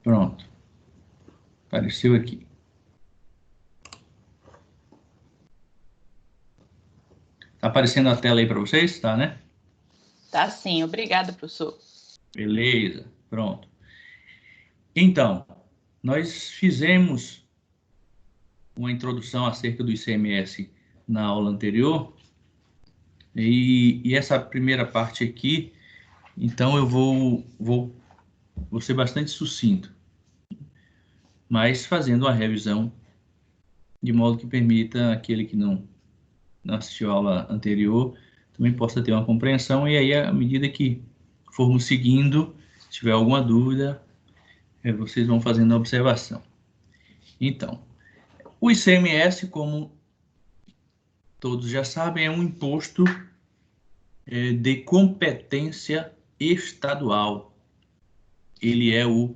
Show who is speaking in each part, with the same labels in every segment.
Speaker 1: Pronto. Apareceu aqui. Tá aparecendo a tela aí para vocês? Tá, né?
Speaker 2: Tá sim. Obrigada, professor.
Speaker 1: Beleza. Pronto. Então, nós fizemos uma introdução acerca do ICMS na aula anterior. E essa primeira parte aqui, então eu vou ser bastante sucinto, mas fazendo uma revisão de modo que permita aquele que não assistiu a aula anterior também possa ter uma compreensão, e aí, à medida que formos seguindo, se tiver alguma dúvida, vocês vão fazendo a observação. Então, o ICMS, como todos já sabem, é um imposto de competência estadual. Ele é o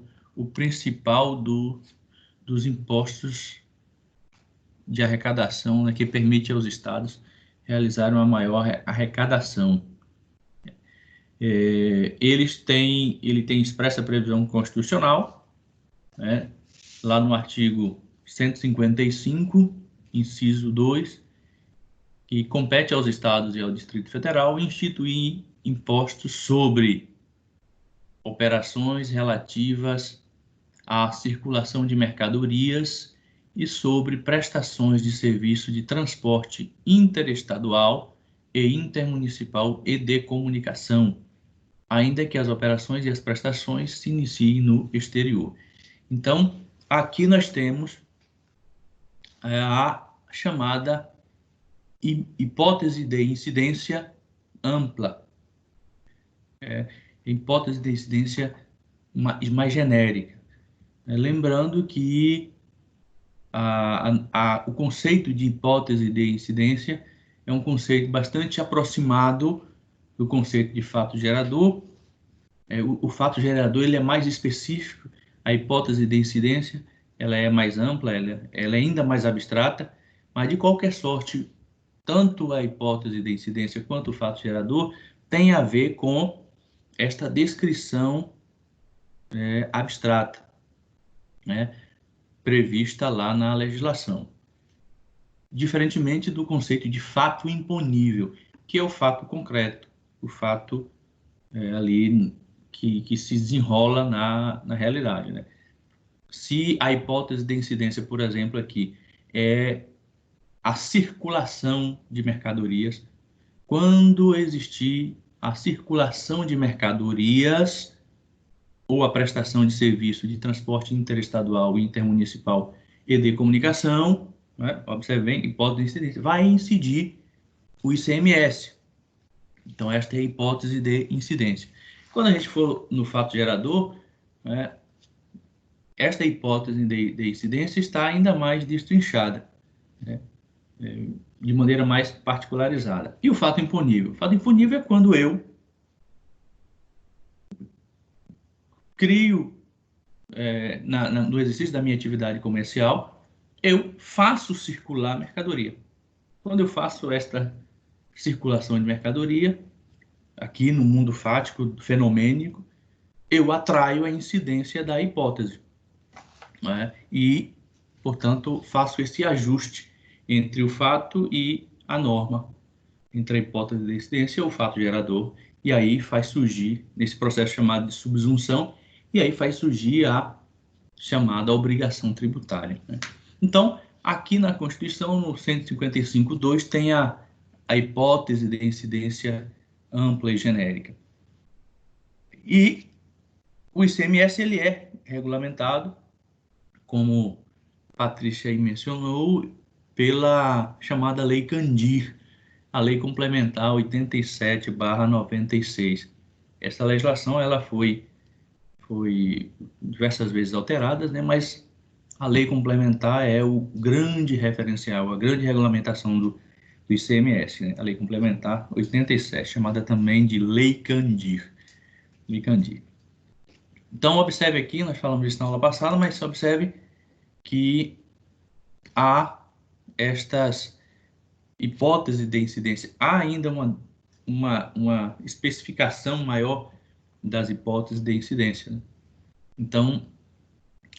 Speaker 1: principal dos impostos de arrecadação, né, que permite aos estados realizar uma maior arrecadação. Ele tem expressa previsão constitucional, né, lá no artigo 155, inciso 2, que compete aos estados e ao Distrito Federal instituir impostos sobre operações relativas à circulação de mercadorias e sobre prestações de serviço de transporte interestadual e intermunicipal e de comunicação, ainda que as operações e as prestações se iniciem no exterior. Então, aqui nós temos a chamada hipótese de incidência ampla, hipótese de incidência mais genérica. Lembrando que o conceito de hipótese de incidência é um conceito bastante aproximado do conceito de fato gerador. O fato gerador ele é mais específico, a hipótese de incidência ela é mais ampla, ela é ainda mais abstrata, mas de qualquer sorte, tanto a hipótese de incidência quanto o fato gerador tem a ver com esta descrição abstrata, né, prevista lá na legislação. Diferentemente do conceito de fato imponível, que é o fato concreto, o fato ali que se desenrola na realidade, né? Se a hipótese de incidência, por exemplo, aqui é a circulação de mercadorias, quando existir a circulação de mercadorias ou a prestação de serviço de transporte interestadual, intermunicipal e de comunicação, né? Observem, hipótese de incidência, vai incidir o ICMS. Então, esta é a hipótese de incidência. Quando a gente for no fato gerador, né, esta hipótese de incidência está ainda mais destrinchada, né, de maneira mais particularizada. E o fato imponível? O fato imponível é quando eu crio, no exercício da minha atividade comercial, eu faço circular mercadoria. Quando eu faço esta circulação de mercadoria, aqui no mundo fático, fenomênico, eu atraio a incidência da hipótese, né? E, portanto, faço esse ajuste entre o fato e a norma, entre a hipótese de incidência e o fato gerador, e aí faz surgir, nesse processo chamado de subsunção, e aí faz surgir a chamada obrigação tributária, né? Então, aqui na Constituição, no 155.2, tem a hipótese de incidência ampla e genérica. E o ICMS ele é regulamentado, como Patrícia aí mencionou, pela chamada Lei Candir, a Lei Complementar 87/96. Essa legislação ela foi diversas vezes alterada, né, mas a Lei Complementar é o grande referencial, a grande regulamentação do ICMS, né? A Lei Complementar 87, chamada também de Lei Candir. Lei Candir. Então, observe aqui, nós falamos isso na aula passada, mas observe que há estas hipóteses de incidência. Há ainda uma especificação maior das hipóteses de incidência, né? Então,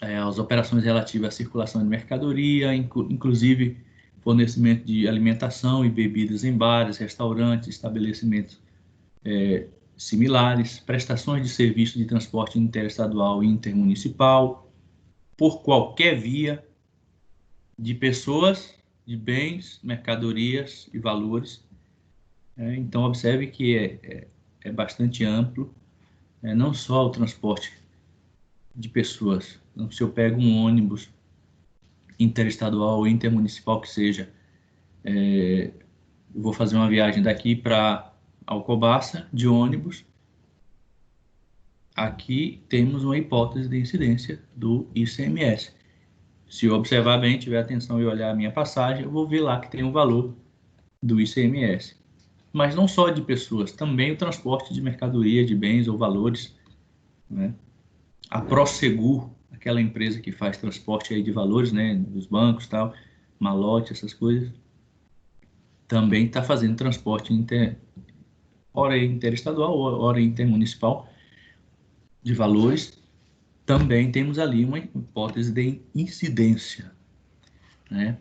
Speaker 1: as operações relativas à circulação de mercadoria, inclusive fornecimento de alimentação e bebidas em bares, restaurantes, estabelecimentos similares, prestações de serviço de transporte interestadual e intermunicipal, por qualquer via, de pessoas, de bens, mercadorias e valores. Então, observe que é bastante amplo, não só o transporte de pessoas. Então, se eu pego um ônibus interestadual ou intermunicipal que seja, eu vou fazer uma viagem daqui para Alcobaça de ônibus, aqui temos uma hipótese de incidência do ICMS. Se eu observar bem, tiver atenção e olhar a minha passagem, eu vou ver lá que tem um valor do ICMS. Mas não só de pessoas, também o transporte de mercadoria, de bens ou valores, né? A Prosegur, aquela empresa que faz transporte aí de valores, né, dos bancos, tal, malote, essas coisas, também está fazendo transporte ora interestadual, ora intermunicipal de valores. Também temos ali uma hipótese de incidência, né?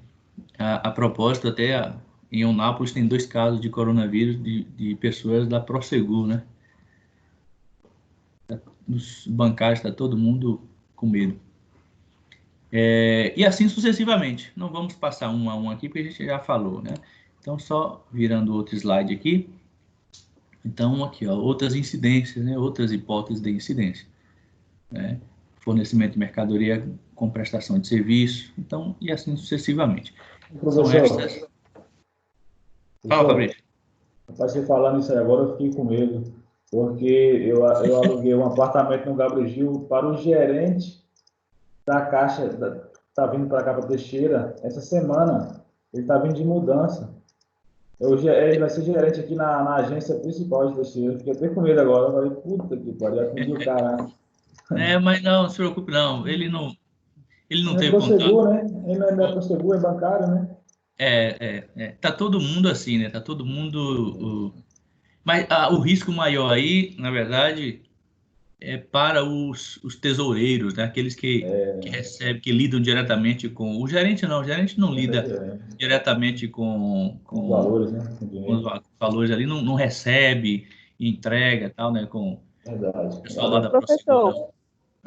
Speaker 1: A propósito, até em Eunápolis tem 2 casos de coronavírus de pessoas da Prosegur, né? Os bancários, está todo mundo com medo. E assim sucessivamente. Não vamos passar um a um aqui, porque a gente já falou, né? Então, só virando outro slide aqui. Então, aqui, ó, outras incidências, né? Outras hipóteses de incidência, né? Fornecimento de mercadoria com prestação de serviço, então, e assim sucessivamente. São estas. Fala, Fabrício.
Speaker 3: Você falando isso aí agora, eu fiquei com medo, porque eu aluguei um apartamento no Gabriel para o gerente da Caixa, está vindo para cá para Teixeira, essa semana, ele está vindo de mudança. Ele vai ser gerente aqui na agência principal de Teixeira. Eu fiquei até com medo agora, eu falei, puta que pariu, atendi o cara.
Speaker 1: Mas não se preocupe, não, ele não
Speaker 3: Ele é
Speaker 1: teve contato.
Speaker 3: Prosegur, né? Ele não é Prosegur, é bancário, né?
Speaker 1: Tá todo mundo assim, né? Tá todo mundo. Mas o risco maior aí, na verdade, é para os tesoureiros, né? Aqueles que recebem, que lidam diretamente com. O gerente não lida diretamente com
Speaker 3: Os valores, né?
Speaker 1: os valores ali, não recebe, entrega tal, né? Com
Speaker 3: Verdade.
Speaker 1: o pessoal lá da
Speaker 4: Professor,
Speaker 1: Prosegur.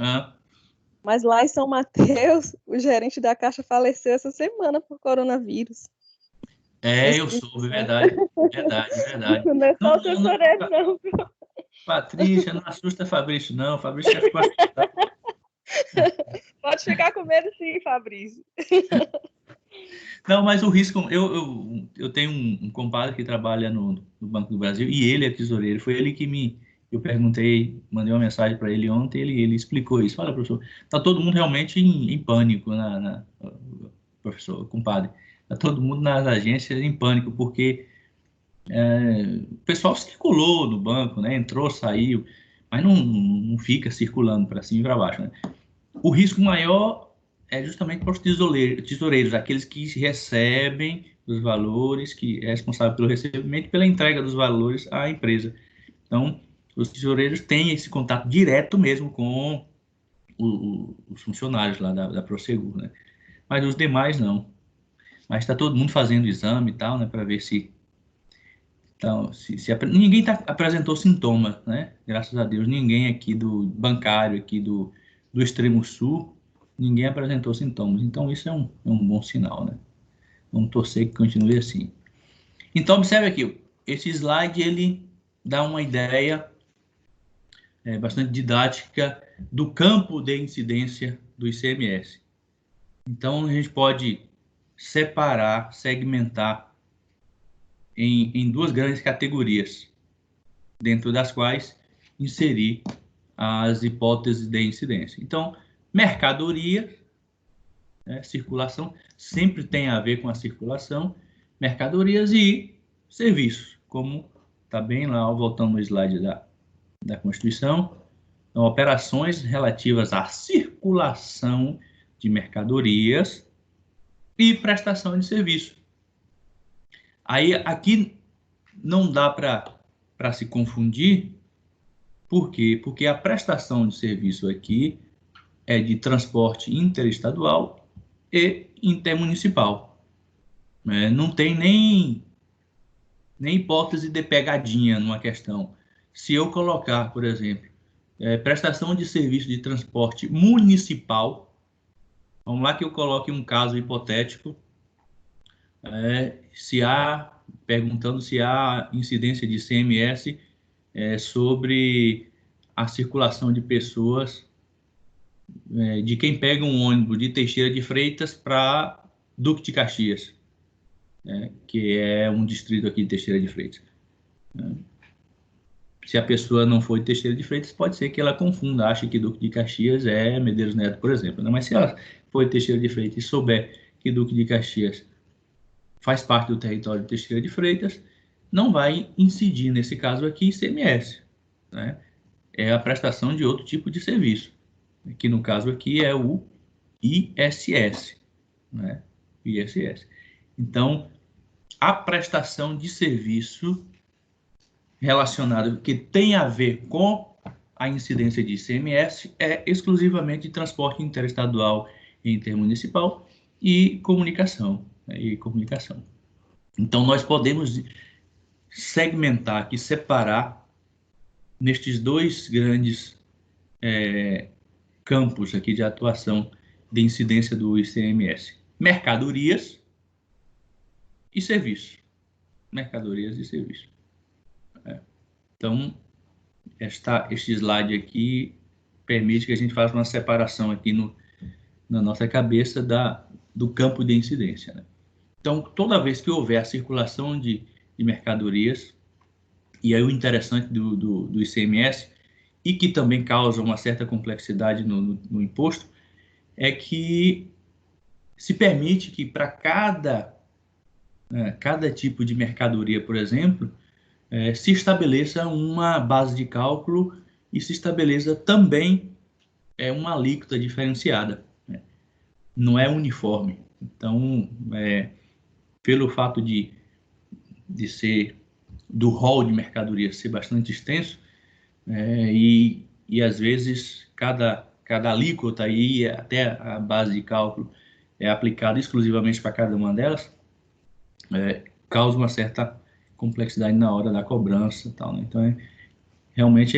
Speaker 1: Hã?
Speaker 4: mas lá em São Mateus, o gerente da Caixa faleceu essa semana por coronavírus.
Speaker 1: Eu soube, verdade.
Speaker 4: Não é só o tesoureiro, não.
Speaker 1: Patrícia, não assusta Fabrício, não. Fabrício já ficou assustado.
Speaker 4: Pode ficar com medo sim, Fabrício.
Speaker 1: Não, mas o risco... Eu tenho um compadre que trabalha no Banco do Brasil e ele é tesoureiro. Foi ele que eu perguntei, mandei uma mensagem para ele ontem, ele explicou isso. Fala, professor, está todo mundo realmente em pânico, professor, compadre. Está todo mundo nas agências em pânico, porque o pessoal circulou no banco, né? Entrou, saiu, mas não fica circulando para cima e para baixo, né? O risco maior é justamente para os tesoureiros, aqueles que recebem os valores, que é responsável pelo recebimento e pela entrega dos valores à empresa. Então, os tesoureiros têm esse contato direto mesmo com os funcionários lá da Prosegur, né? Mas os demais não. Mas está todo mundo fazendo exame e tal, né, para ver se... Então, ninguém apresentou sintoma, né? Graças a Deus, ninguém aqui do bancário, aqui do extremo sul, ninguém apresentou sintomas. Então, isso é um bom sinal, né? Vamos torcer que continue assim. Então, observe aqui, esse slide, ele dá uma ideia bastante didática do campo de incidência do ICMS. Então, a gente pode separar, segmentar em 2 grandes categorias, dentro das quais inserir as hipóteses de incidência. Então, mercadoria, né, circulação, sempre tem a ver com a circulação, mercadorias e serviços, como está bem lá, voltando no slide da Constituição. Então, operações relativas à circulação de mercadorias e prestação de serviço. Aí, aqui não dá para se confundir. Por quê? Porque a prestação de serviço aqui é de transporte interestadual e intermunicipal. Não tem nem hipótese de pegadinha numa questão. Se eu colocar, por exemplo, prestação de serviço de transporte municipal, vamos lá que eu coloque um caso hipotético, perguntando se há incidência de ICMS sobre a circulação de pessoas, de quem pega um ônibus de Teixeira de Freitas para Duque de Caxias, que é um distrito aqui de Teixeira de Freitas. Se a pessoa não for de Teixeira de Freitas, pode ser que ela confunda, ache que Duque de Caxias é Medeiros Neto, por exemplo. Mas se ela for de Teixeira de Freitas e souber que Duque de Caxias faz parte do território de Teixeira de Freitas, não vai incidir, nesse caso aqui, ICMS. É a prestação de outro tipo de serviço, que no caso aqui é o ISS. ISS. Então, a prestação de serviço relacionado, que tem a ver com a incidência de ICMS, é exclusivamente de transporte interestadual e intermunicipal e comunicação. Então, nós podemos segmentar aqui, separar nestes dois grandes campos aqui de atuação de incidência do ICMS: mercadorias e serviços. Mercadorias e serviços. Então, este slide aqui permite que a gente faça uma separação aqui na nossa cabeça do campo de incidência. Então, toda vez que houver a circulação de mercadorias, e aí o interessante do ICMS, e que também causa uma certa complexidade no imposto, é que se permite que para cada tipo de mercadoria, por exemplo, se estabeleça uma base de cálculo e se estabeleça também uma alíquota diferenciada. Não é uniforme. Então, pelo fato de ser do rol de mercadorias ser bastante extenso, e às vezes cada alíquota aí, até a base de cálculo, é aplicada exclusivamente para cada uma delas, causa uma certa complexidade na hora da cobrança e tal, né? Então, realmente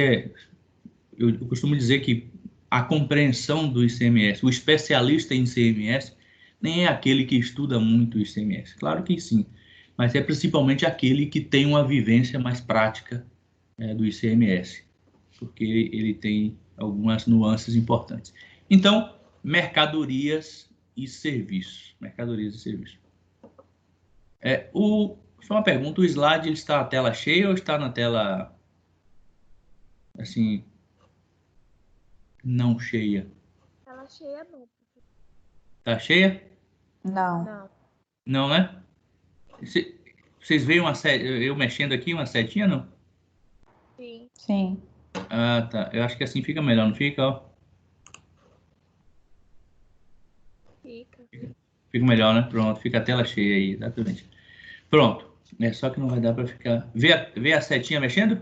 Speaker 1: eu costumo dizer que a compreensão do ICMS, o especialista em ICMS, nem é aquele que estuda muito o ICMS. Claro que sim, mas é principalmente aquele que tem uma vivência mais prática do ICMS, porque ele tem algumas nuances importantes. Então, mercadorias e serviços. Mercadorias e serviços. Só uma pergunta, o slide ele está na tela cheia ou está na tela, assim, não cheia?
Speaker 4: Tela cheia não.
Speaker 1: Está cheia?
Speaker 2: Não.
Speaker 1: Não, né? Vocês veem eu mexendo aqui, uma setinha, não?
Speaker 2: Sim.
Speaker 1: Ah, tá. Eu acho que assim fica melhor, não fica? Ó. Fica melhor, né? Pronto, fica a tela cheia aí, exatamente. Pronto. Só que não vai dar para ficar... Vê a setinha mexendo?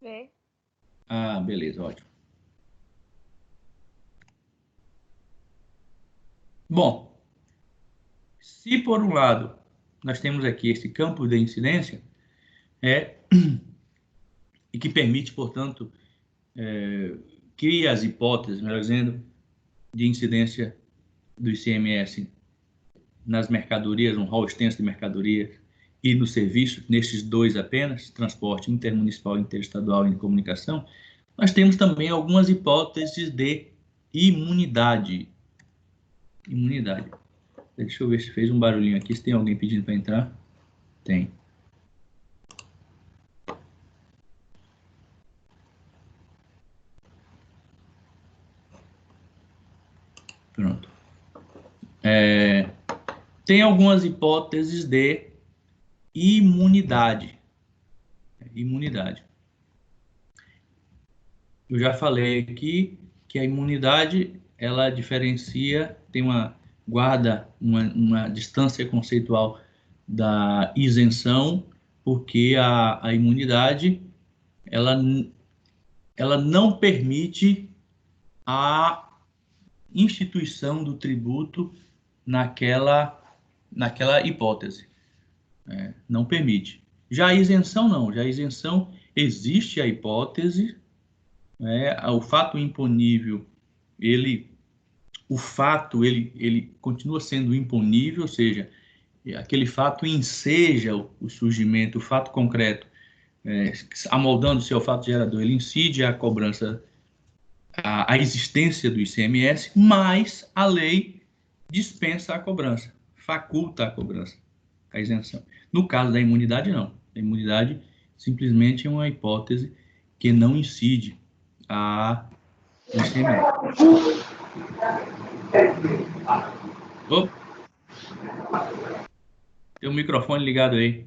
Speaker 4: Vê.
Speaker 1: Ah, beleza, ótimo. Bom, se por um lado nós temos aqui esse campo de incidência, e que permite, portanto, cria as hipóteses, melhor dizendo, de incidência do ICMS nas mercadorias, um rol extenso de mercadorias, e no serviço, nesses dois apenas, transporte intermunicipal, interestadual e de comunicação, nós temos também algumas hipóteses de imunidade. Imunidade. Deixa eu ver se fez um barulhinho aqui, se tem alguém pedindo para entrar. Tem. Pronto. Tem algumas hipóteses de imunidade. Imunidade. Eu já falei aqui que a imunidade, ela diferencia, guarda uma distância conceitual da isenção, porque a imunidade, ela não permite a instituição do tributo naquela hipótese. Não permite. Já a isenção não. Já a isenção existe a hipótese, o fato imponível, o fato continua sendo imponível, ou seja, aquele fato enseja o surgimento, o fato concreto, amoldando-se ao fato gerador, ele incide a cobrança, a existência do ICMS, mas a lei dispensa a cobrança, faculta a cobrança, a isenção. No caso da imunidade, não. A imunidade simplesmente é uma hipótese que não incide a ICMS. Tem um microfone ligado aí.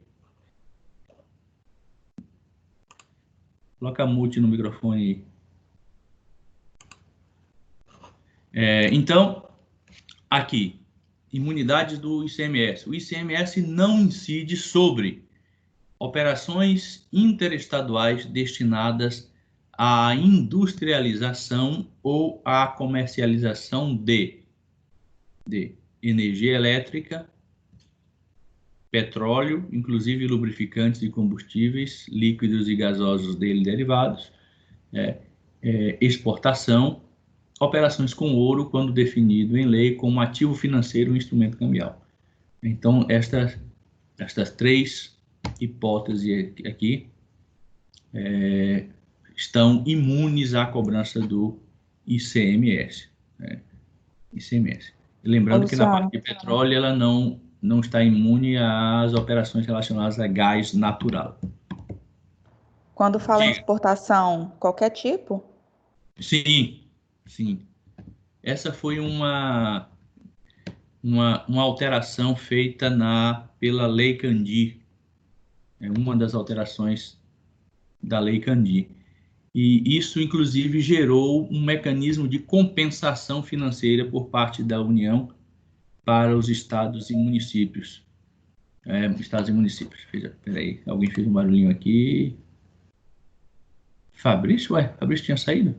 Speaker 1: Coloca mute no microfone aí. Então, aqui, imunidade do ICMS. O ICMS não incide sobre operações interestaduais destinadas à industrialização ou à comercialização de energia elétrica, petróleo, inclusive lubrificantes e combustíveis líquidos e gasosos dele derivados, exportação, operações com ouro, quando definido em lei como ativo financeiro ou instrumento cambial. Então, estas três hipóteses aqui estão imunes à cobrança do ICMS. ICMS. Lembrando que na parte de petróleo ela não está imune às operações relacionadas a gás natural.
Speaker 2: Quando fala em exportação, qualquer tipo?
Speaker 1: Sim. Essa foi uma alteração feita pela Lei Candir. É uma das alterações da Lei Candir. E isso, inclusive, gerou um mecanismo de compensação financeira por parte da União para os estados e municípios. Estados e municípios. Espera aí, alguém fez um barulhinho aqui. Fabrício? Fabrício tinha saído?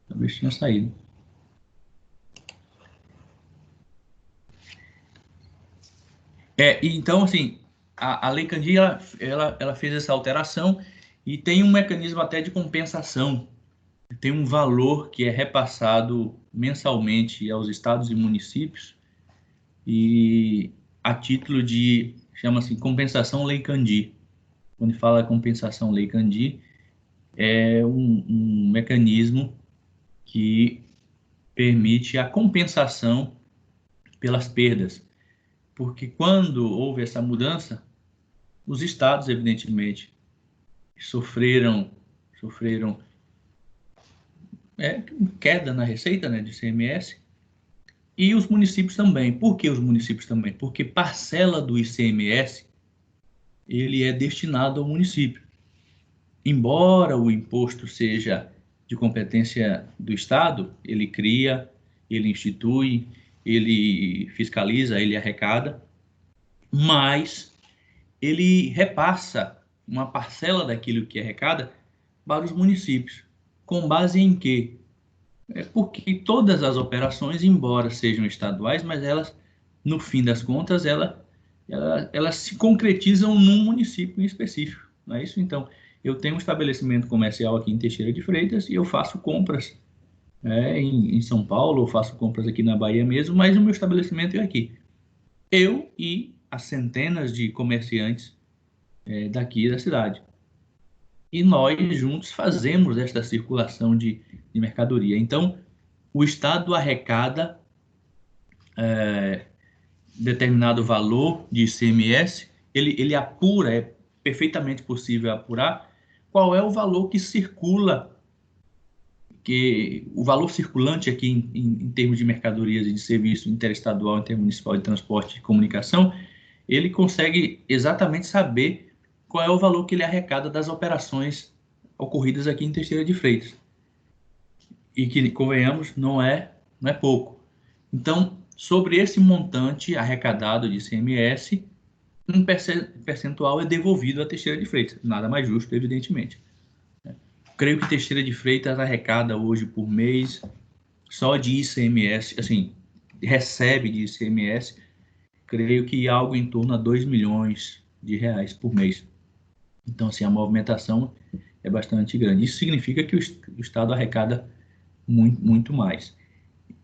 Speaker 1: Fabrício tinha saído. Então, assim, a Lei Candir, ela fez essa alteração e tem um mecanismo até de compensação. Tem um valor que é repassado mensalmente aos estados e municípios e a título de, chama-se compensação Lei Candir. Quando fala compensação Lei Candir, é um mecanismo que permite a compensação pelas perdas. Porque quando houve essa mudança, os estados, evidentemente, sofreram queda na receita, de ICMS, e os municípios também. Por que os municípios também? Porque parcela do ICMS ele é destinado ao município. Embora o imposto seja de competência do Estado, ele cria, ele institui, ele fiscaliza, ele arrecada, mas ele repassa uma parcela daquilo que arrecada para os municípios. Com base em quê? Porque todas as operações, embora sejam estaduais, mas elas, no fim das contas, elas se concretizam num município em específico. Não é isso? Então, eu tenho um estabelecimento comercial aqui em Teixeira de Freitas e eu faço compras em São Paulo, eu faço compras aqui na Bahia mesmo, mas o meu estabelecimento é aqui. Eu e as centenas de comerciantes daqui da cidade. E nós juntos fazemos esta circulação de mercadoria. Então, o Estado arrecada determinado valor de ICMS, ele apura, é perfeitamente possível apurar qual é o valor que circula, o valor circulante aqui em termos de mercadorias e de serviço interestadual, intermunicipal de transporte e comunicação, ele consegue exatamente saber qual é o valor que ele arrecada das operações ocorridas aqui em Teixeira de Freitas. E que, convenhamos, não é pouco. Então, sobre esse montante arrecadado de ICMS, um percentual é devolvido a Teixeira de Freitas. Nada mais justo, evidentemente. creio que Teixeira de Freitas arrecada hoje por mês, só de ICMS, assim, recebe de ICMS, creio que algo em torno a 2 milhões de reais por mês. Então, assim, a movimentação é bastante grande. Isso significa que o Estado arrecada muito, muito mais.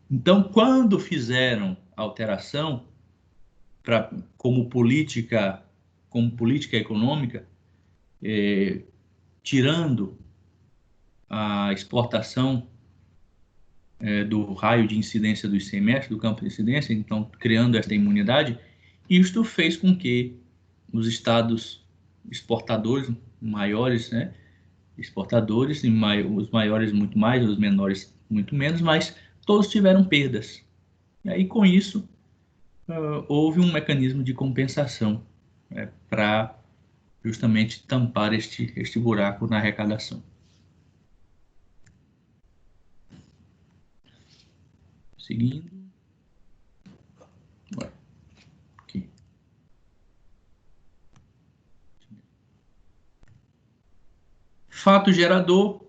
Speaker 1: Então, quando fizeram a alteração como política econômica, tirando a exportação do raio de incidência do ICMS, do campo de incidência, então criando esta imunidade, isto fez com que os estados exportadores maiores, né, exportadores, os maiores muito mais, os menores muito menos, mas todos tiveram perdas. E aí, com isso, houve um mecanismo de compensação para justamente tampar este buraco na arrecadação. Seguindo. Aqui. Fato gerador.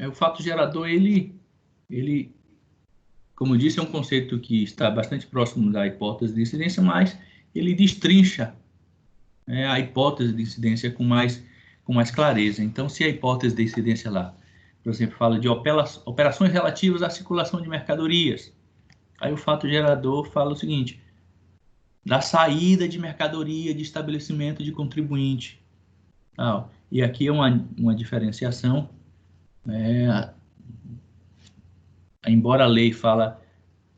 Speaker 1: O fato gerador, ele, como disse, é um conceito que está bastante próximo da hipótese de incidência, mas ele destrincha a hipótese de incidência com mais clareza. Então, se a hipótese de incidência lá, por exemplo, fala de operações relativas à circulação de mercadorias, aí o fato gerador fala o seguinte: da saída de mercadoria de estabelecimento de contribuinte. E aqui é uma diferenciação, embora a lei fala,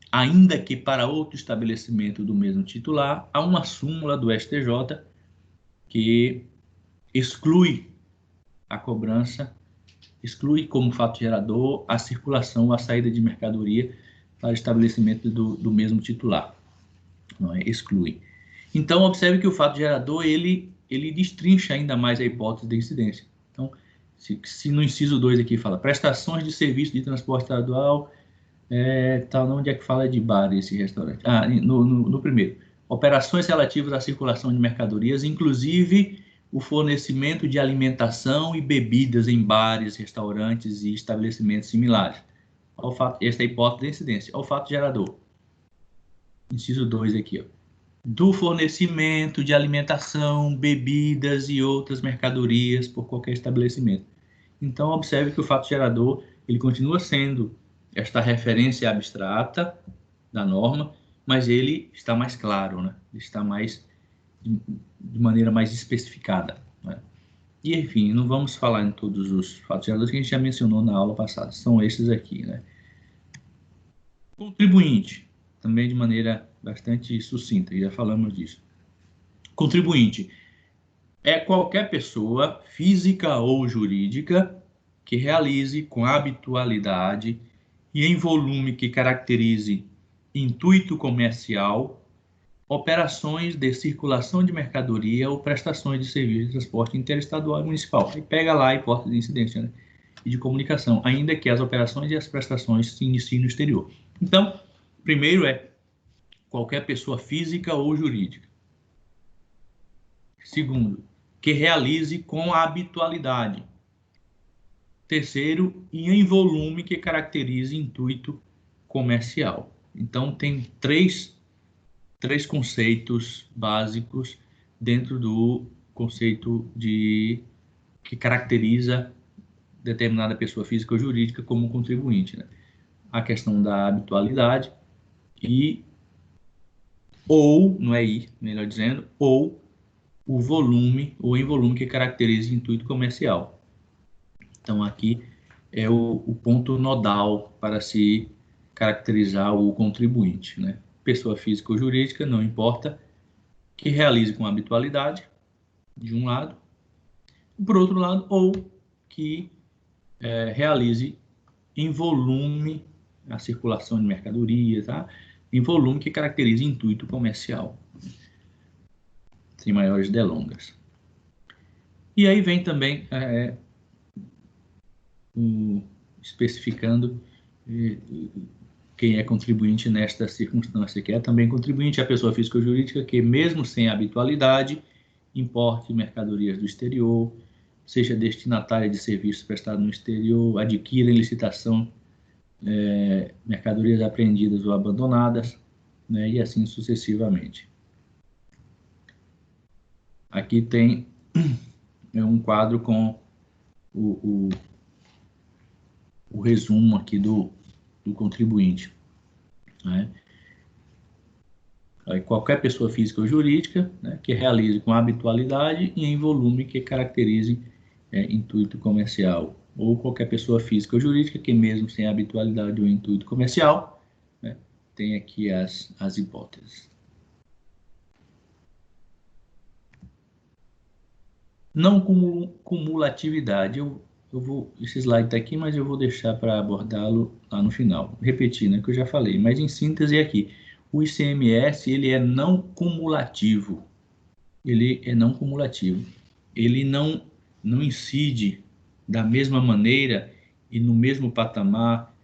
Speaker 1: ainda que para outro estabelecimento do mesmo titular, há uma súmula do STJ que exclui a cobrança, exclui como fato gerador a circulação ou a saída de mercadoria para estabelecimento do mesmo titular. Não é? Exclui. Então, observe que o fato gerador, ele destrincha ainda mais a hipótese de incidência. Então, se no inciso 2 aqui fala prestações de serviço de transporte estadual, onde é que fala de bar esse restaurante? No primeiro. Operações relativas à circulação de mercadorias, inclusive o fornecimento de alimentação e bebidas em bares, restaurantes e estabelecimentos similares. Esta é a hipótese de incidência. Ao fato gerador. Inciso 2 aqui, do fornecimento de alimentação, bebidas e outras mercadorias por qualquer estabelecimento. Então, observe que o fato gerador, ele continua sendo esta referência abstrata da norma, mas ele está mais claro, né? Ele está de maneira mais especificada, né? E, enfim, não vamos falar em todos os fatos geradores que a gente já mencionou na aula passada, são esses aqui, né? Contribuinte, também de maneira bastante sucinta, já falamos disso. Contribuinte é qualquer pessoa, física ou jurídica, que realize com habitualidade e em volume que caracterize intuito comercial operações de circulação de mercadoria ou prestações de serviço de transporte interestadual e municipal. Aí pega lá a hipótese de incidência, né? E de comunicação, ainda que as operações e as prestações se iniciem no exterior. Então, primeiro qualquer pessoa física ou jurídica. Segundo, que realize com habitualidade. Terceiro, e em volume que caracterize intuito comercial. Então, tem três conceitos básicos dentro do conceito que caracteriza determinada pessoa física ou jurídica como contribuinte, né? A questão da habitualidade melhor dizendo, ou o volume, ou em volume que caracteriza intuito comercial. Então, aqui é o ponto nodal para se caracterizar o contribuinte, né? Pessoa física ou jurídica, não importa, que realize com habitualidade, de um lado, por outro lado, ou que realize em volume a circulação de mercadorias, tá? Em volume que caracterize intuito comercial, sem maiores delongas. E aí vem também especificando quem é contribuinte nesta circunstância, que é também contribuinte a pessoa física ou jurídica que, mesmo sem habitualidade, importe mercadorias do exterior, seja destinatária de serviços prestados no exterior, adquira em licitação mercadorias apreendidas ou abandonadas, né, e assim sucessivamente. Aqui tem um quadro com o resumo aqui do contribuinte, né? Aí, qualquer pessoa física ou jurídica, né, que realize com habitualidade e em volume que caracterize intuito comercial, ou qualquer pessoa física ou jurídica que, mesmo sem habitualidade ou intuito comercial, né, tem aqui as hipóteses. Não cumulatividade. Esse slide está aqui, mas eu vou deixar para abordá-lo lá no final. Repetindo, né, que eu já falei, mas em síntese aqui, o ICMS ele é não cumulativo. Ele é não cumulativo. Ele não incide da mesma maneira e no mesmo patamar,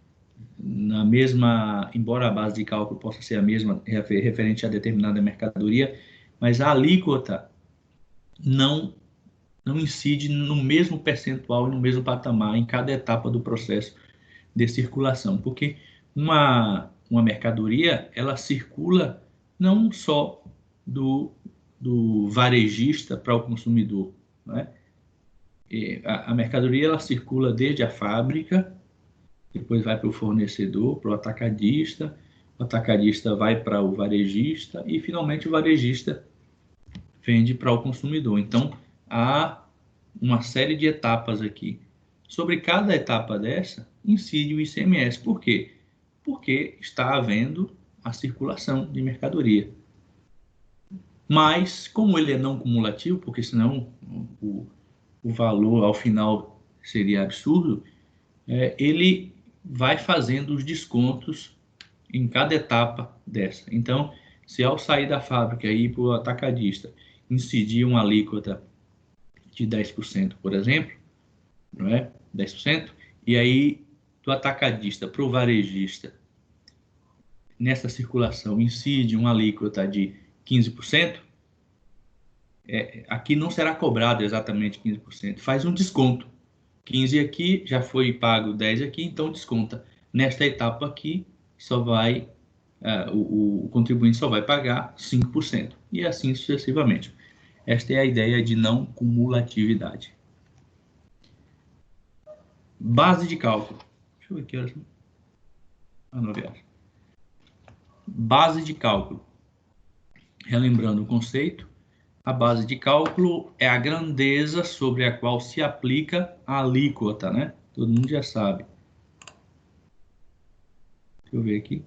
Speaker 1: embora a base de cálculo possa ser a mesma referente a determinada mercadoria, mas a alíquota não incide no mesmo percentual e no mesmo patamar em cada etapa do processo de circulação, porque uma mercadoria, ela circula não só do varejista para o consumidor, né? A mercadoria, ela circula desde a fábrica, depois vai para o fornecedor, para o atacadista vai para o varejista e, finalmente, o varejista vende para o consumidor. Então, há uma série de etapas aqui. Sobre cada etapa dessa, incide o ICMS. Por quê? Porque está havendo a circulação de mercadoria. Mas, como ele é não cumulativo, porque senão o valor ao final seria absurdo, ele vai fazendo os descontos em cada etapa dessa. Então, se ao sair da fábrica e ir para o atacadista incidir uma alíquota de 10%, por exemplo, não é? 10%, e aí do atacadista para o varejista, nessa circulação, incide uma alíquota de 15%, aqui não será cobrado exatamente 15%, faz um desconto. 15 aqui, já foi pago 10 aqui, então desconta. Nesta etapa aqui, o contribuinte só vai pagar 5%, e assim sucessivamente. Esta é a ideia de não cumulatividade. Base de cálculo. Deixa eu ver que horas. 9 horas. Base de cálculo. Relembrando o conceito, a base de cálculo é a grandeza sobre a qual se aplica a alíquota, né? Todo mundo já sabe. Deixa eu ver aqui.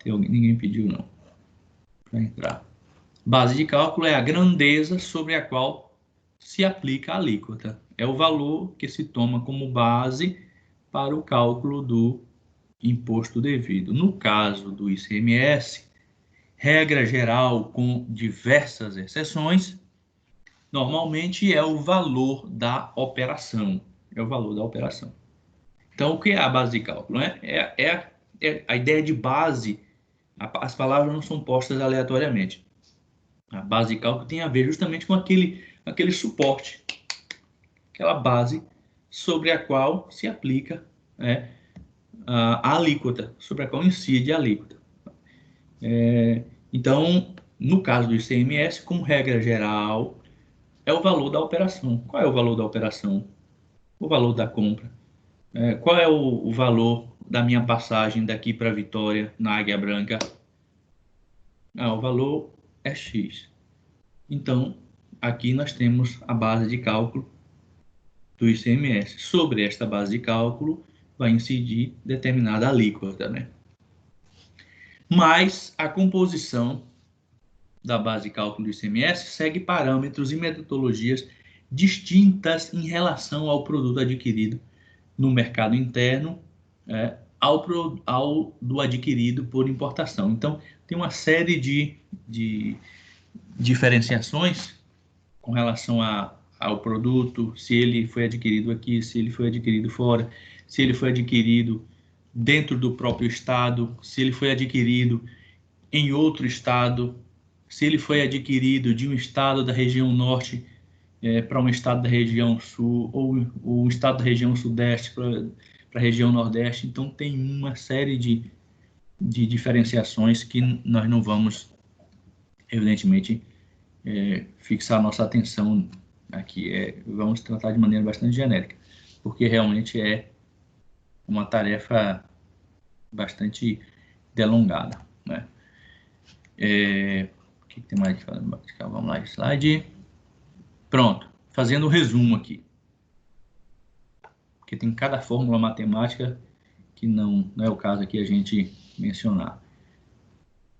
Speaker 1: Ninguém pediu, não, para entrar. Base de cálculo é a grandeza sobre a qual se aplica a alíquota. É o valor que se toma como base para o cálculo do imposto devido. No caso do ICMS, regra geral com diversas exceções, normalmente é o valor da operação. É o valor da operação. Então, o que é a base de cálculo? A ideia de base, as palavras não são postas aleatoriamente. A base de cálculo tem a ver justamente com aquele suporte, aquela base sobre a qual se aplica a alíquota, sobre a qual incide a alíquota. Então, no caso do ICMS, como regra geral, é o valor da operação. Qual é o valor da operação? O valor da compra. Qual é o valor da minha passagem daqui para Vitória, na Águia Branca? O valor é X. Então, aqui nós temos a base de cálculo do ICMS. Sobre esta base de cálculo, vai incidir determinada alíquota, né? Mas a composição da base de cálculo do ICMS segue parâmetros e metodologias distintas em relação ao produto adquirido no mercado interno ao do adquirido por importação. Então, tem uma série de diferenciações com relação ao produto, se ele foi adquirido aqui, se ele foi adquirido fora, se ele foi adquirido dentro do próprio estado, se ele foi adquirido em outro estado, se ele foi adquirido de um estado da região norte para um estado da região sul, ou um estado da região sudeste para a região nordeste. Então, tem uma série de diferenciações que nós não vamos, evidentemente, fixar nossa atenção aqui. Vamos tratar de maneira bastante genérica, porque realmente é uma tarefa bastante delongada, né? O que tem mais de falar? Vamos lá, slide. Pronto, fazendo o resumo aqui, porque tem cada fórmula matemática que não é o caso aqui a gente mencionar.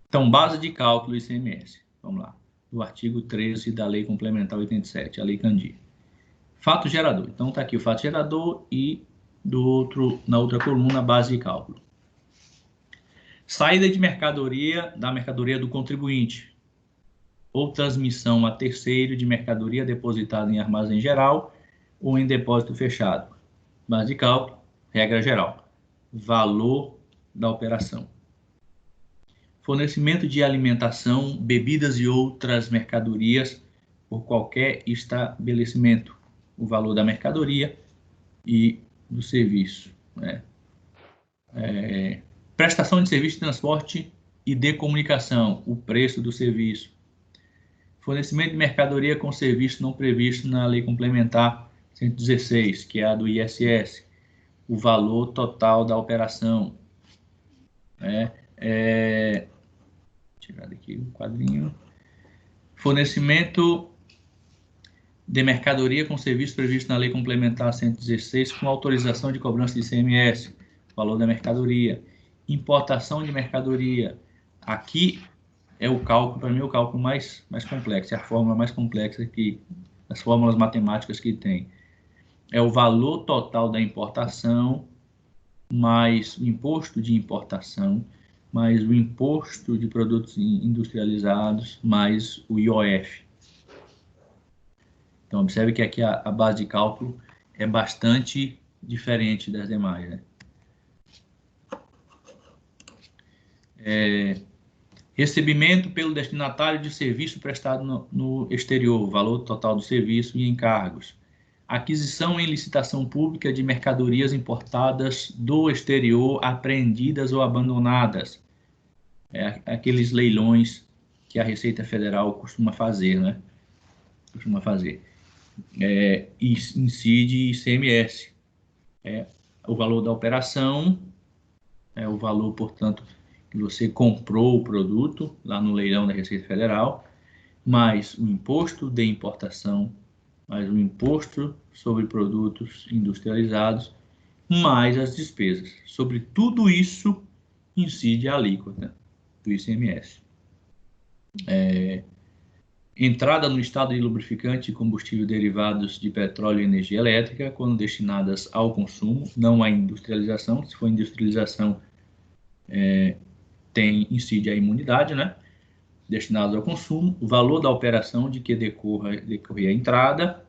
Speaker 1: Então, base de cálculo ICMS, vamos lá, do artigo 13 da Lei Complementar 87, a Lei Candir. Fato gerador, então está aqui o fato gerador e na outra coluna, base de cálculo. Saída de mercadoria, da mercadoria do contribuinte, ou transmissão a terceiro de mercadoria depositada em armazém geral ou em depósito fechado. Base de cálculo, regra geral, valor da operação. Fornecimento de alimentação, bebidas e outras mercadorias por qualquer estabelecimento. O valor da mercadoria e do serviço, né? Prestação de serviço de transporte e de comunicação, o preço do serviço. Fornecimento de mercadoria com serviço não previsto na Lei Complementar 116, que é a do ISS, o valor total da operação. Tirar daqui o quadrinho. Fornecimento de mercadoria com serviço previsto na Lei Complementar 116, com autorização de cobrança de ICMS, valor da mercadoria. Importação de mercadoria. Aqui é o cálculo, para mim, o cálculo mais complexo, é a fórmula mais complexa que as fórmulas matemáticas que tem. É o valor total da importação, mais o imposto de importação, mais o imposto de produtos industrializados, mais o IOF. Então, observe que aqui a base de cálculo é bastante diferente das demais, né? Recebimento pelo destinatário de serviço prestado no exterior, valor total do serviço e encargos. Aquisição em licitação pública de mercadorias importadas do exterior, apreendidas ou abandonadas. Aqueles leilões que a Receita Federal costuma fazer, né? Incide ICMS. O valor da operação, o valor, portanto, que você comprou o produto lá no leilão da Receita Federal, mais o imposto de importação, mais o imposto sobre produtos industrializados, mais as despesas. Sobre tudo isso, incide a alíquota do ICMS. Entrada no estado de lubrificante e combustível derivados de petróleo e energia elétrica, quando destinadas ao consumo, não à industrialização. Se for industrialização, incide a imunidade, né? Destinados ao consumo, o valor da operação de que decorrer a entrada,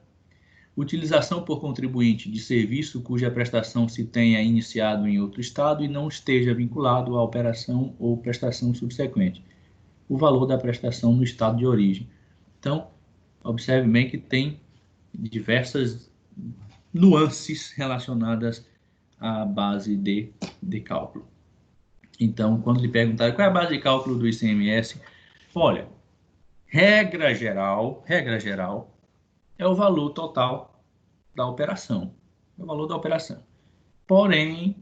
Speaker 1: utilização por contribuinte de serviço cuja prestação se tenha iniciado em outro estado e não esteja vinculado à operação ou prestação subsequente, o valor da prestação no estado de origem. Então, observe bem que tem diversas nuances relacionadas à base de cálculo. Então, quando lhe perguntarem qual é a base de cálculo do ICMS, olha, regra geral, é o valor total da operação. É o valor da operação. Porém,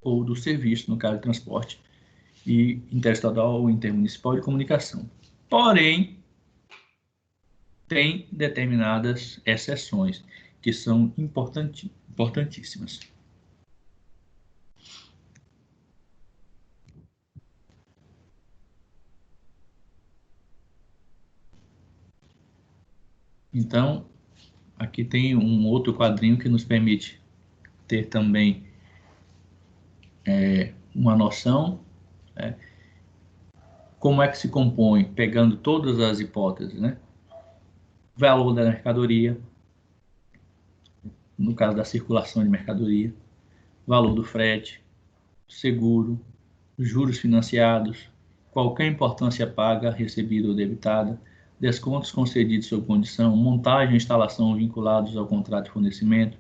Speaker 1: ou do serviço, no caso de transporte, e interestadual ou intermunicipal de comunicação. Porém, tem determinadas exceções que são importantíssimas. Então, aqui tem um outro quadrinho que nos permite ter também uma noção, como é que se compõe, pegando todas as hipóteses, né? Valor da mercadoria, no caso da circulação de mercadoria, valor do frete, seguro, juros financiados, qualquer importância paga, recebida ou debitada, descontos concedidos sob condição, montagem e instalação vinculados ao contrato de fornecimento,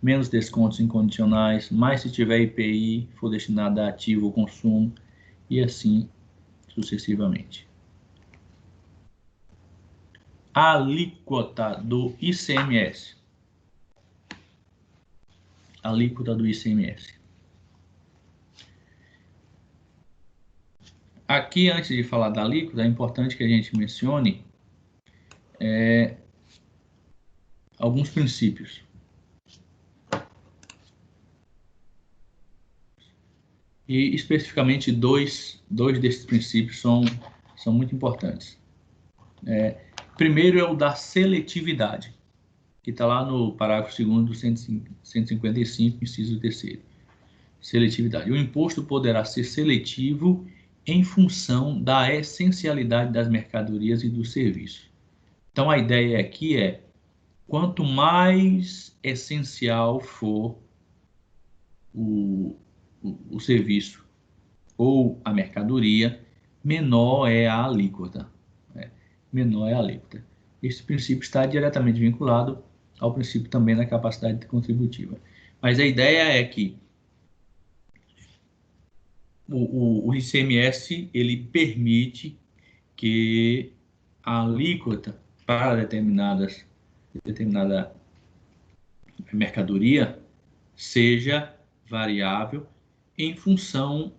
Speaker 1: menos descontos incondicionais, mais se tiver IPI, for destinado a ativo ou consumo, e assim sucessivamente. A alíquota do ICMS. Alíquota do ICMS. Aqui, antes de falar da alíquota, é importante que a gente mencione alguns princípios. E, especificamente, dois desses princípios são muito importantes. Primeiro é o da seletividade, que está lá no parágrafo 2º do 155, inciso 3º. Seletividade. O imposto poderá ser seletivo em função da essencialidade das mercadorias e dos serviços. Então, a ideia aqui é, quanto mais essencial for o serviço ou a mercadoria, menor é a alíquota. Menor é a alíquota. Esse princípio está diretamente vinculado ao princípio também da capacidade contributiva. Mas a ideia é que o ICMS ele permite que a alíquota para determinada mercadoria seja variável em função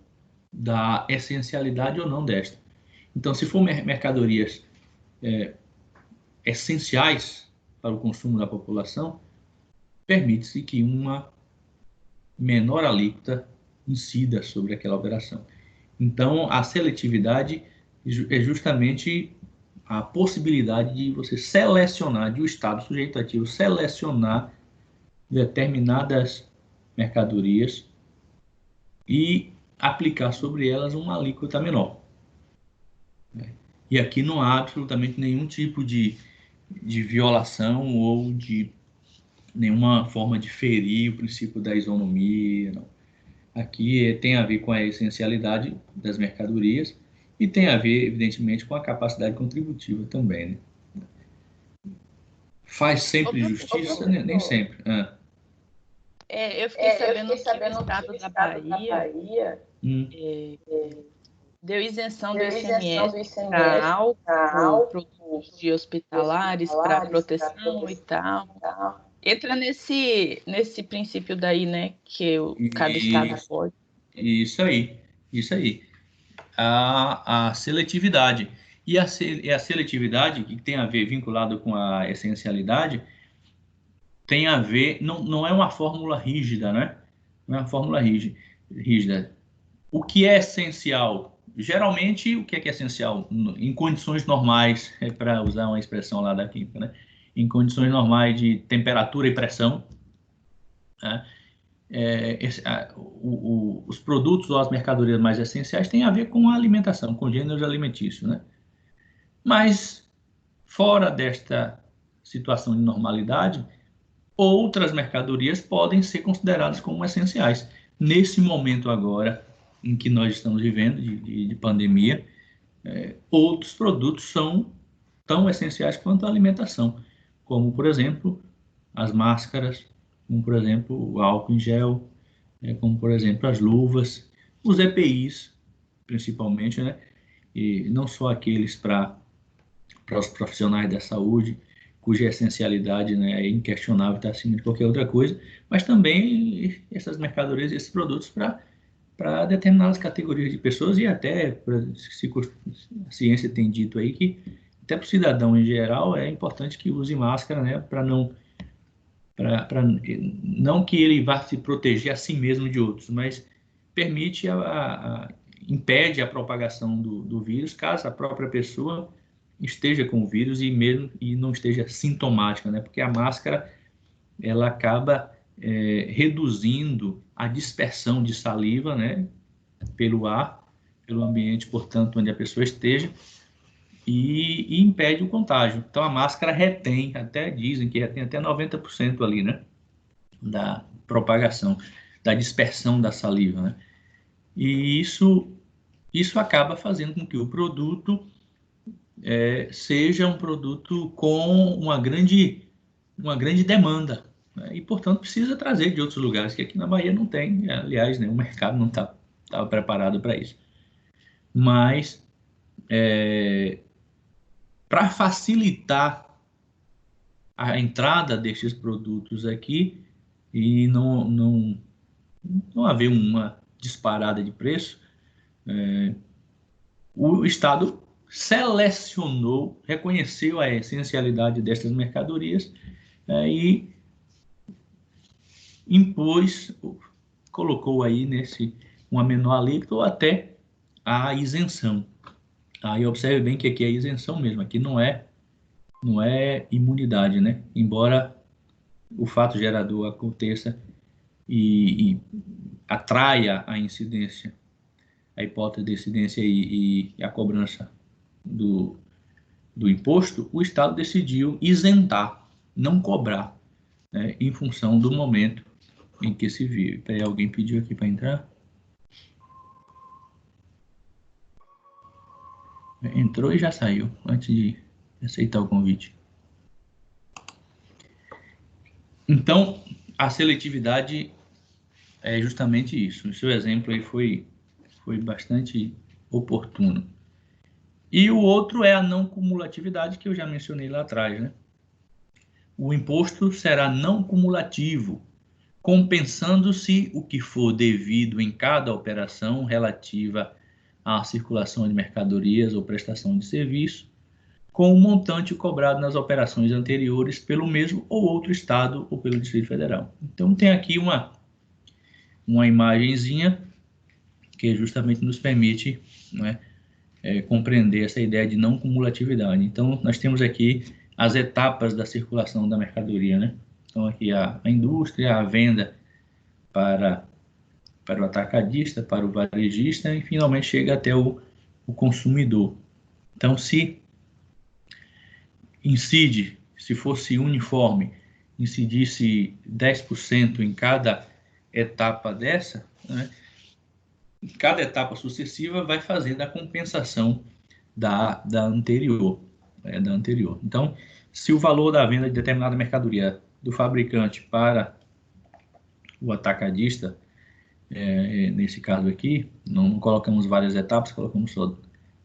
Speaker 1: da essencialidade ou não desta. Então, se for mercadorias essenciais para o consumo da população, permite-se que uma menor alíquota incida sobre aquela operação. Então, a seletividade é justamente a possibilidade de você selecionar, de o Estado sujeito ativo selecionar determinadas mercadorias e aplicar sobre elas uma alíquota menor. E aqui não há absolutamente nenhum tipo de violação ou de nenhuma forma de ferir o princípio da isonomia, não. Aqui tem a ver com a essencialidade das mercadorias e tem a ver, evidentemente, com a capacidade contributiva também, né? Faz sempre justiça? Nem sempre.
Speaker 5: Eu fiquei sabendo que o estado da Bahia deu isenção do ICMS para álcool, produtos de hospitalares, para proteção e tal. Entra nesse princípio daí, né, que cada estado pode.
Speaker 1: Isso aí. A seletividade. E a seletividade, que tem a ver, vinculado com a essencialidade, tem a ver, não é uma fórmula rígida, né? Não é uma fórmula rígida. O que é essencial? Geralmente, o que é essencial? Em condições normais, para usar uma expressão lá da química, né? Em condições normais de temperatura e pressão, né? Os produtos ou as mercadorias mais essenciais têm a ver com a alimentação, com gêneros alimentícios, né? Mas, fora desta situação de normalidade, outras mercadorias podem ser consideradas como essenciais. Nesse momento agora, em que nós estamos vivendo, de pandemia, outros produtos são tão essenciais quanto a alimentação, como, por exemplo, as máscaras, como, por exemplo, o álcool em gel, como, por exemplo, as luvas, os EPIs, principalmente, né? E não só aqueles para os profissionais da saúde, cuja essencialidade, né, é inquestionável, está acima de qualquer outra coisa, mas também essas mercadorias e esses produtos para determinadas categorias de pessoas e até, a ciência tem dito aí que até para o cidadão em geral é importante que use máscara, né, para não que ele vá se proteger a si mesmo de outros, mas permite impede a propagação do vírus, caso a própria pessoa esteja com o vírus e não esteja sintomática, né? Porque a máscara ela acaba reduzindo a dispersão de saliva, né? Pelo ar, pelo ambiente, portanto, onde a pessoa esteja, e impede o contágio. Então a máscara retém, até dizem que retém até 90% ali, né? Da propagação, da dispersão da saliva, né? E isso acaba fazendo com que o produto seja um produto com uma grande demanda, né? E, portanto, precisa trazer de outros lugares, que aqui na Bahia não tem. Aliás, né, o mercado não estava preparado para isso. Mas, para facilitar a entrada destes produtos aqui e não haver uma disparada de preço, o Estado selecionou, reconheceu a essencialidade destas mercadorias, e impôs, colocou aí uma menor alíquota ou até a isenção. Aí observe bem que aqui é isenção mesmo, aqui não é imunidade, né? Embora o fato gerador aconteça e atraia a incidência, a hipótese de incidência e a cobrança do imposto, o Estado decidiu isentar, não cobrar, né, em função do momento em que se vive. Peraí, alguém pediu aqui para entrar? Entrou e já saiu, antes de aceitar o convite. Então, a seletividade é justamente isso. O seu exemplo aí foi bastante oportuno. E o outro é a não cumulatividade, que eu já mencionei lá atrás, né? O imposto será não cumulativo, compensando-se o que for devido em cada operação relativa à circulação de mercadorias ou prestação de serviço, com o montante cobrado nas operações anteriores pelo mesmo ou outro Estado ou pelo Distrito Federal. Então, tem aqui uma imagenzinha que justamente nos permite, né, compreender essa ideia de não cumulatividade. Então, nós temos aqui as etapas da circulação da mercadoria, né? Então, aqui a indústria, a venda para o atacadista, para o varejista, e finalmente chega até o consumidor. Então, se fosse uniforme, incidisse 10% em cada etapa dessa, né? Cada etapa sucessiva vai fazer da compensação da anterior. Então, se o valor da venda de determinada mercadoria do fabricante para o atacadista, nesse caso aqui, não colocamos várias etapas, colocamos só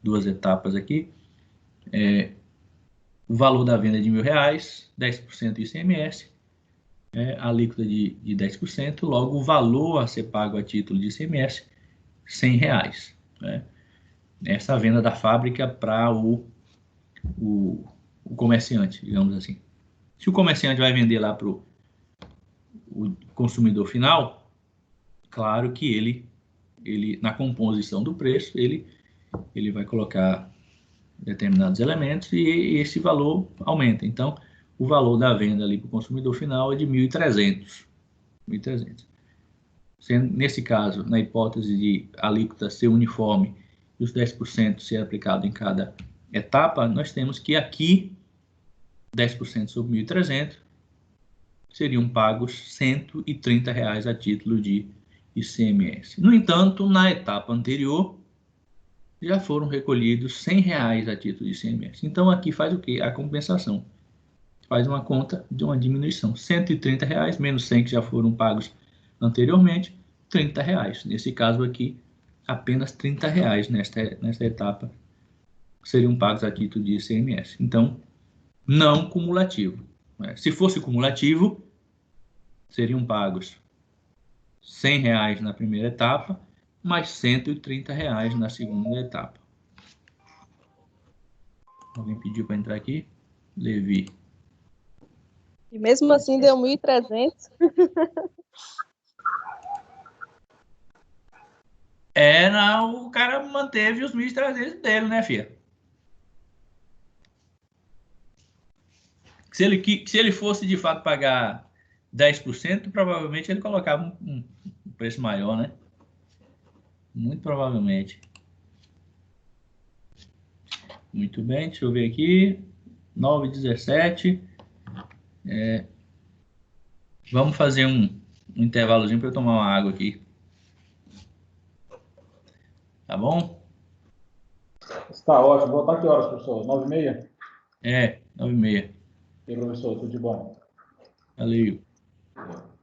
Speaker 1: 2 etapas aqui, o valor da venda é de R$1.000, 10% ICMS, alíquota de 10%, logo o valor a ser pago a título de ICMS, R$100, né? Essa venda da fábrica para o comerciante, digamos assim. Se o comerciante vai vender lá para o consumidor final, claro que ele na composição do preço, ele vai colocar determinados elementos e esse valor aumenta. Então, o valor da venda ali para o consumidor final é de 1.300. Nesse caso, na hipótese de alíquota ser uniforme e os 10% ser aplicado em cada etapa, nós temos que aqui 10% sobre 1.300 seriam pagos R$130 a título de ICMS. No entanto, na etapa anterior, já foram recolhidos R$100 a título de ICMS. Então, aqui faz o quê? A compensação. Faz uma conta de uma diminuição. R$130 menos 100 que já foram pagos anteriormente, R$30. Nesse caso aqui, apenas R$30 nesta etapa seriam pagos a título de ICMS. Então, não cumulativo. Se fosse cumulativo, seriam pagos R$100 na primeira etapa, mais R$130 na segunda etapa. Alguém pediu para entrar aqui? Levi.
Speaker 4: E mesmo assim deu 1.300.
Speaker 1: Não, o cara manteve os 1.300 dele, né, filha? Se ele fosse de fato pagar 10%, provavelmente ele colocava um preço maior, né? Muito provavelmente. Muito bem, deixa eu ver aqui. 9h17. Vamos fazer um intervalozinho para eu tomar uma água aqui. Tá bom?
Speaker 3: Está ótimo. Voltar que horas, professor? 9h30?
Speaker 1: É, 9h30.
Speaker 3: E professor, tudo de bom.
Speaker 1: Valeu.
Speaker 3: Valeu.